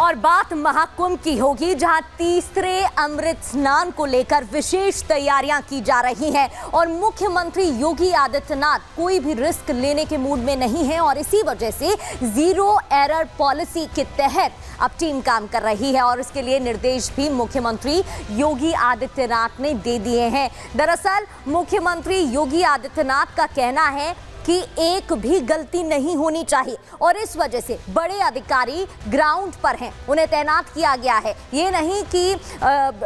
और बात महाकुंभ की होगी, जहां तीसरे अमृत स्नान को लेकर विशेष तैयारियां की जा रही हैं और मुख्यमंत्री योगी आदित्यनाथ कोई भी रिस्क लेने के मूड में नहीं है और इसी वजह से जीरो एरर पॉलिसी के तहत अब टीम काम कर रही है और इसके लिए निर्देश भी मुख्यमंत्री योगी आदित्यनाथ ने दे दिए हैं। दरअसल मुख्यमंत्री योगी आदित्यनाथ का कहना है कि एक भी गलती नहीं होनी चाहिए और इस वजह से बड़े अधिकारी ग्राउंड पर हैं, उन्हें तैनात किया गया है। ये नहीं कि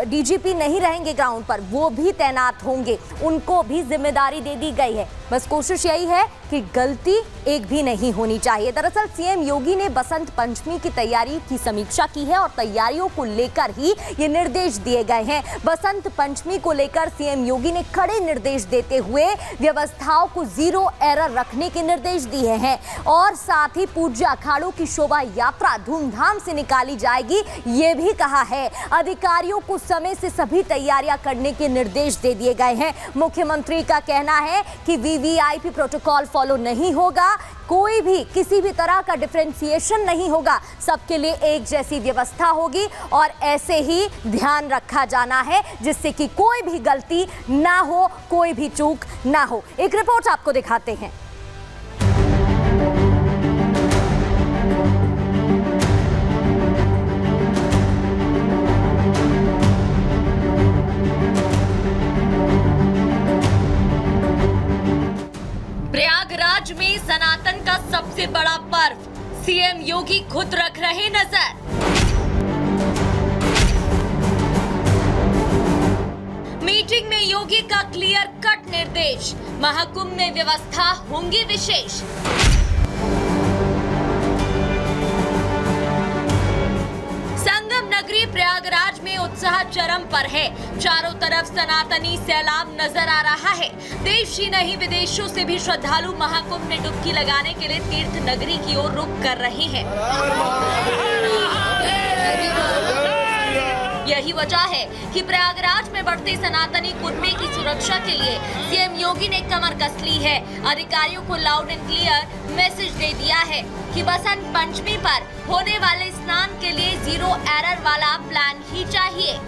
डीजीपी नहीं रहेंगे ग्राउंड पर, वो भी तैनात होंगे, उनको भी जिम्मेदारी दे दी गई है। बस कोशिश यही है कि गलती एक भी नहीं होनी चाहिए। दरअसल सीएम योगी ने बसंत पंचमी की तैयारी की समीक्षा की है और तैयारियों को लेकर ही ये निर्देश दिए गए हैं। बसंत पंचमी को लेकर सीएम योगी ने कड़े निर्देश देते हुए व्यवस्थाओं को जीरो एरर रखने के निर्देश दिए हैं और साथ ही पूज्य अखाड़ों की शोभा यात्रा धूमधाम से निकाली जाएगी, ये भी कहा है। अधिकारियों को समय से सभी तैयारियां करने के निर्देश दे दिए गए हैं। मुख्यमंत्री का कहना है कि वीवीआईपी प्रोटोकॉल फॉलो नहीं होगा, कोई भी किसी भी तरह का डिफरेंशिएशन नहीं होगा, सबके लिए एक जैसी व्यवस्था होगी और ऐसे ही ध्यान रखा जाना है जिससे कि कोई भी गलती ना हो, कोई भी चूक ना हो। एक रिपोर्ट आपको दिखाते हैं। प्रयागराज में सनातन का सबसे बड़ा पर्व, सीएम योगी खुद रख रहे नजर। मीटिंग में योगी का क्लियर कट निर्देश, महाकुंभ में व्यवस्था होंगी विशेष। संगम नगरी प्रयागराज में उत्साह चरम पर है, चारों तरफ सनातनी सैलाब नजर आ रहा है। देश ही नहीं विदेशों से भी श्रद्धालु महाकुंभ में डुबकी लगाने के लिए तीर्थ नगरी की ओर रुख कर रहे हैं। यही वजह है कि प्रयागराज में बढ़ते सनातनी कुर्मे की सुरक्षा के लिए सीएम योगी ने कमर कस ली है। अधिकारियों को लाउड एंड क्लियर मैसेज दे दिया है कि बसंत पंचमी पर होने वाले स्नान के लिए जीरो एरर वाला प्लान ही चाहिए।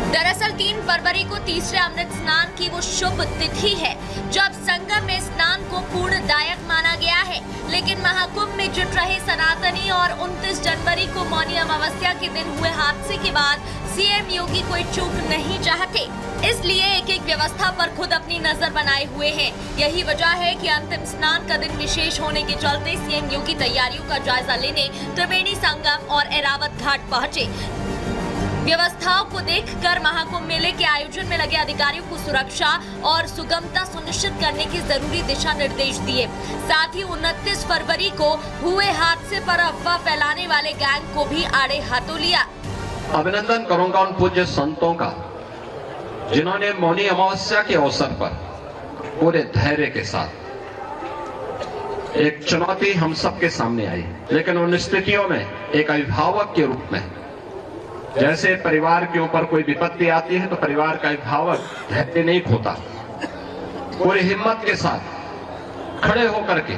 दरअसल 3 फरवरी को तीसरे अमृत स्नान की वो शुभ तिथि है जब संगम में स्नान को पूर्णदायक माना गया है, लेकिन महाकुंभ में जुट रहे सनातनी और 29 जनवरी को मौनी अमावस्या के दिन हुए हादसे के बाद सीएम योगी कोई चूक नहीं चाहते, इसलिए एक एक व्यवस्था पर खुद अपनी नजर बनाए हुए हैं। यही वजह है कि अंतिम स्नान का दिन विशेष होने के चलते सीएम योगी तैयारियों का जायजा लेने त्रिवेणी संगम और एरावत घाट पहुंचे। व्यवस्थाओं को देखकर महाकुंभ मेले के आयोजन में लगे अधिकारियों को सुरक्षा और सुगमता सुनिश्चित करने की जरूरी दिशा निर्देश दिए। साथ ही 29 फरवरी को हुए हादसे पर अफवाह फैलाने वाले गैंग को भी आड़े हाथों लिया। अभिनंदन करूंगा उन पूज्य संतों का जिन्होंने मौनी अमावस्या के अवसर पर पूरे धैर्य के साथ, एक चुनौती हम सबके सामने आई, लेकिन उन स्थितियों में एक अभिभावक के रूप में, जैसे परिवार के ऊपर कोई विपत्ति आती है तो परिवार का अभिभावक धैर्य नहीं खोता, पूरी हिम्मत के साथ खड़े होकर के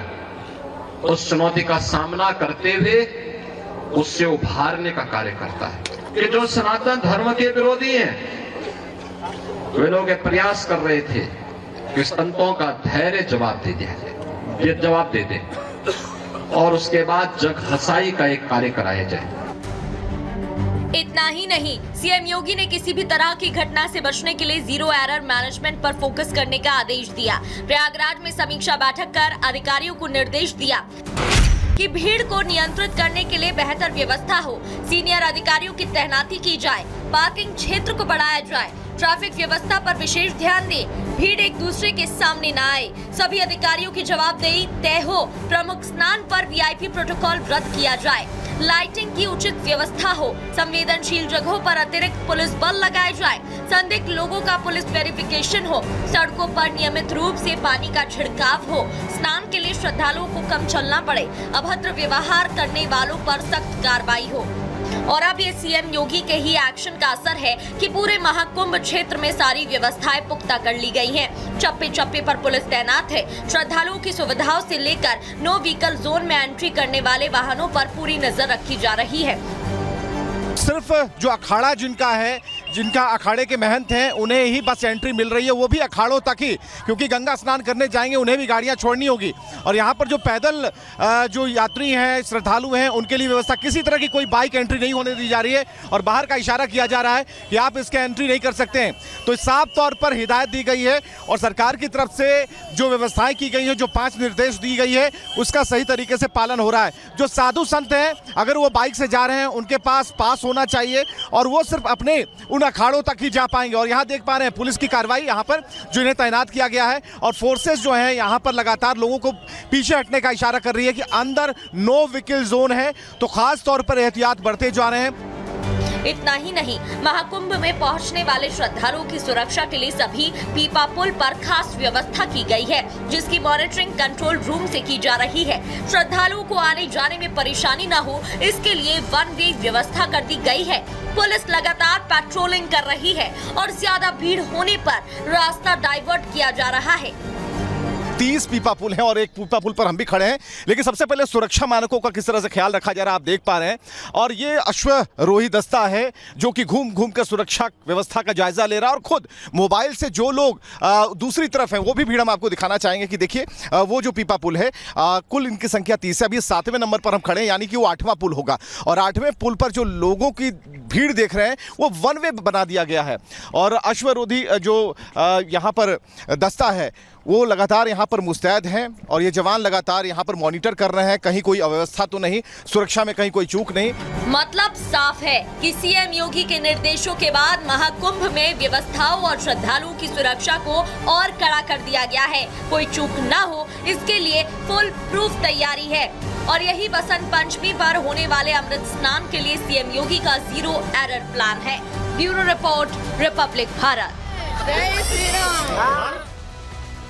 उस चुनौती का सामना करते हुए उससे उभारने का कार्य करता है। कि जो सनातन धर्म के विरोधी हैं, वे लोग एक प्रयास कर रहे थे कि संतों का धैर्य जवाब दे दिया जाए, ये जवाब दे दे और उसके बाद जग हंसाई का एक कार्य कराया जाए। इतना ही नहीं, सीएम योगी ने किसी भी तरह की घटना से बचने के लिए जीरो एरर मैनेजमेंट पर फोकस करने का आदेश दिया। प्रयागराज में समीक्षा बैठक कर अधिकारियों को निर्देश दिया कि भीड़ को नियंत्रित करने के लिए बेहतर व्यवस्था हो, सीनियर अधिकारियों की तैनाती की जाए, पार्किंग क्षेत्र को बढ़ाया जाए, ट्रैफिक व्यवस्था पर विशेष ध्यान दें, भीड़ एक दूसरे के सामने न आए, सभी अधिकारियों की जवाबदेही तय हो, प्रमुख स्नान पर वीआईपी प्रोटोकॉल रद्द किया जाए, लाइटिंग की उचित व्यवस्था हो, संवेदनशील जगहों पर अतिरिक्त पुलिस बल लगाए जाए, संदिग्ध लोगों का पुलिस वेरिफिकेशन हो, सड़कों पर नियमित रूप से पानी का छिड़काव हो, स्नान के लिए श्रद्धालुओं को कम चलना पड़े, अभद्र व्यवहार करने वालों पर सख्त कार्रवाई हो। और अब ये सीएम योगी के ही एक्शन का असर है कि पूरे महाकुंभ क्षेत्र में सारी व्यवस्थाएं पुख्ता कर ली गई हैं। चप्पे चप्पे पर पुलिस तैनात है। श्रद्धालुओं की सुविधाओं से लेकर नो व्हीकल जोन में एंट्री करने वाले वाहनों पर पूरी नजर रखी जा रही है। सिर्फ जो अखाड़ा जिनका है, जिनका अखाड़े के महंत हैं, उन्हें ही बस एंट्री मिल रही है, वो भी अखाड़ों तक ही, क्योंकि गंगा स्नान करने जाएंगे उन्हें भी गाड़ियां छोड़नी होगी। और यहाँ पर जो पैदल जो यात्री हैं, श्रद्धालु हैं, उनके लिए व्यवस्था, किसी तरह की कोई बाइक एंट्री नहीं होने दी जा रही है और बाहर का इशारा किया जा रहा है कि आप इसके एंट्री नहीं कर सकते हैं। तो साफ तौर पर हिदायत दी गई है और सरकार की तरफ से जो व्यवस्थाएं की गई हैं, जो 5 निर्देश दी गई है, उसका सही तरीके से पालन हो रहा है। जो साधु संत हैं, अगर वो बाइक से जा रहे हैं, उनके पास पास होना चाहिए और वो सिर्फ अपने उन अखाड़ों तक ही जा पाएंगे। और यहाँ देख पा रहे हैं पुलिस की कार्रवाई यहाँ पर जो इन्हें तैनात किया गया है और फोर्सेस जो हैं यहाँ पर लगातार लोगों को पीछे हटने का इशारा कर रही है कि अंदर नो व्हीकल जोन है, तो खास तौर पर एहतियात बढ़ते जा रहे हैं। इतना ही नहीं, महाकुंभ में पहुंचने वाले श्रद्धालुओं की सुरक्षा के लिए सभी पीपा पुल पर खास व्यवस्था की गई है, जिसकी मॉनिटरिंग कंट्रोल रूम से की जा रही है। श्रद्धालुओं को आने जाने में परेशानी न हो, इसके लिए वन वे व्यवस्था कर दी गई है। पुलिस लगातार पेट्रोलिंग कर रही है और ज्यादा भीड़ होने पर रास्ता डाइवर्ट किया जा रहा है। 30 पीपा पुल हैं और एक पीपा पुल पर हम भी खड़े हैं, लेकिन सबसे पहले सुरक्षा मानकों का किस तरह से ख्याल रखा जा रहा है आप देख पा रहे हैं। और ये अश्वरोही दस्ता है जो कि घूम घूम कर सुरक्षा व्यवस्था का जायजा ले रहा है और खुद मोबाइल से जो लोग दूसरी तरफ हैं, वो भी भीड़ हम आपको दिखाना चाहेंगे कि देखिए वो जो पीपा पुल है, कुल इनकी संख्या 30 है। अभी 7वें नंबर पर हम खड़े हैं, यानी कि वो 8वां पुल होगा। और 8वें पुल पर जो लोगों की भीड़ देख रहे हैं, वो वन वे बना दिया गया है। और अश्वरोधी जो यहाँ पर दस्ता है, वो लगातार यहाँ पर मुस्तैद हैं और ये जवान लगातार यहाँ पर मॉनिटर कर रहे हैं, कहीं कोई अव्यवस्था तो नहीं, सुरक्षा में कहीं कोई चूक नहीं। मतलब साफ है कि सीएम योगी के निर्देशों के बाद महाकुंभ में व्यवस्थाओं और श्रद्धालुओं की सुरक्षा को और कड़ा कर दिया गया है। कोई चूक न हो, इसके लिए फुल प्रूफ तैयारी है। और यही बसंत पंचमी पर होने वाले अमृत स्नान के लिए सीएम योगी का 0 एरर प्लान है। Bureau report, Republic Bharat. जय श्री राम।